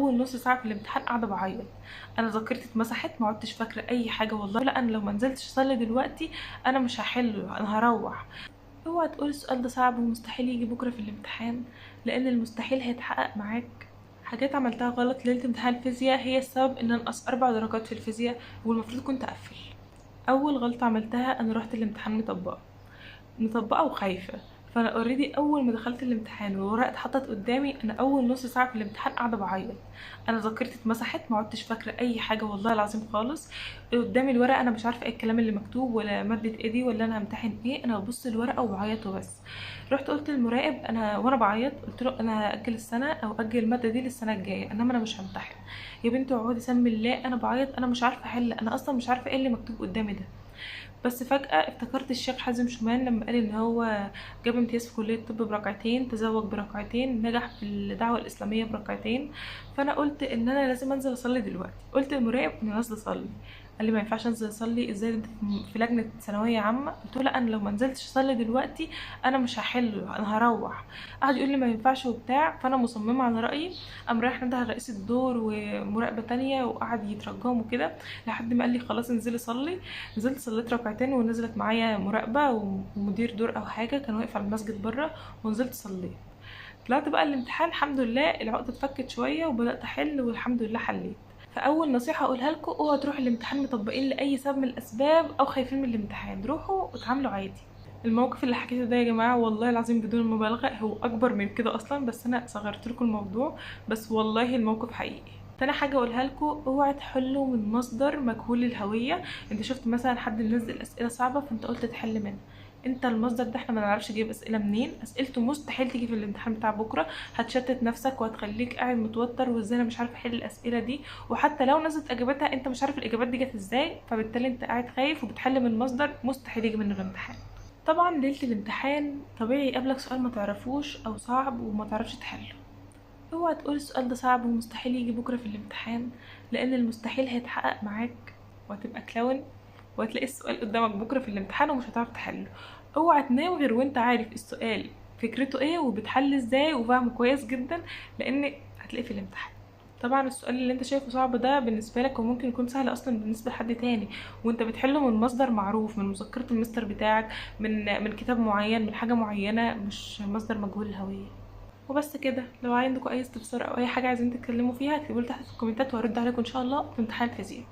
اول نص ساعه في الامتحان قاعده بعيط. انا ذاكرتي اتمسحت، ما عدتش فاكره اي حاجه والله. لا انا لو ما نزلتش اصلي دلوقتي انا مش هحله، انا هروح. اوعى تقول السؤال ده صعب ومستحيل يجي بكره في الامتحان، لان المستحيل هيتحقق معاك. حاجات عملتها غلط ليله امتحان الفيزياء هي السبب ان انقص 4 درجات في الفيزياء، والمفروض كنت اقفل. اول غلطه عملتها انا رحت الامتحان مطبقه وخايفه. فانا اوريدي اول ما دخلت الامتحان والورقه اتحطت قدامي، انا اول نص ساعه في الامتحان قاعده بعيط. انا ذاكرتي اتمسحت، ما عدتش فاكره اي حاجه والله العظيم خالص. قدامي الورقه انا مش عارفه ايه الكلام اللي مكتوب ولا ماده ايه دي ولا انا همتحن ايه، انا ببص الورقه وبعيط وبس. رحت قلت للمراقب انا وانا بعيط، قلت له انا هاجل السنه او اجل الماده دي للسنه الجايه، انما انا مش همتحن. يا بنتي اقعدي سمي الله، انا بعيط، انا مش عارفه احل، انا اصلا مش عارفه ايه اللي مكتوب قدامي ده. بس فجأة افتكرت الشيخ حازم شومان لما قال ان هو جاب امتياز في كلية الطب بركعتين، تزوج بركعتين، نجح في الدعوة الإسلامية بركعتين. فأنا قلت ان انا لازم انزل اصلي دلوقتي. قلت للمراقب اني نازله اصلي. قال لي ما ينفعش انزل اصلي ازاي، انت في لجنة ثانوية عامة. قلت له لا انا لو ما نزلتش اصلي دلوقتي انا مش هحله، انا هروح. قعد يقول لي ما ينفعش وبتاع، فانا مصممة على رأيي. قام رايح نده على رئيس الدور ومراقبة تانية وقعد يترجاهم وكده، لحد ما قال لي خلاص انزلي صلي. نزلت صليت ركعتين، ونزلت معايا مراقبة ومدير دور او حاجة كان واقف على المسجد بره، ونزلت صليت. طلعت بقى الامتحان الحمد لله، العقدة اتفكت شوية وبدأت احل والحمد لله حليت. فاول نصيحة اقولها لكم، اوعوا تروحوا الامتحان مطبقين لاي سبب من الاسباب او خايفين من الامتحان، روحوا واتعاملوا عادي. الموقف اللي حكيته ده يا جماعة والله العظيم بدون مبالغة هو اكبر من كده اصلا، بس انا صغرت لكم الموضوع، بس والله الموقف حقيقي. تاني حاجة اقولها لكم، اوعى تحلوا من مصدر مجهول الهوية. انت شفت مثلا حد منزل اسئلة صعبة فانت قلت تحل منها، انت المصدر ده احنا ما نعرفش جايب اسئله منين، اسئلته مستحيل تيجي في الامتحان بتاع بكره، هتشتت نفسك وهتخليك قاعد متوتر وازاي انا مش عارفه احل الاسئله دي، وحتى لو نزلت اجابتها انت مش عارف الاجابات دي جت ازاي، فبالتالي انت قاعد خايف وبتحل من مصدر مستحيل يجي منه الامتحان. طبعا ليله الامتحان طبيعي يقابلك سؤال ما تعرفوش او صعب وما تعرفش تحله. اوعى تقول السؤال ده صعب ومستحيل يجي بكره في الامتحان، لان المستحيل هيتحقق معاك وهتبقى كلاون، وهتلاقي السؤال قدامك بكره في الامتحان ومش هتعرف تحله. اوعى تنام غير وانت عارف السؤال فكرته ايه وبتحل ازاي وفاهمه كويس جدا، لان هتلاقيه في الامتحان. طبعا السؤال اللي انت شايفه صعب ده بالنسبه لك وممكن يكون سهل اصلا بالنسبه لحد تاني، وانت بتحله من مصدر معروف، من مذكره المستر بتاعك، من كتاب معين، من حاجه معينه، مش مصدر مجهول الهويه. وبس كده، لو عندكم اي استفسار او اي حاجه عايزين تتكلموا فيها اكتبوا لي تحت في الكومنتات وهرد عليكم ان شاء الله في امتحان الفيزياء.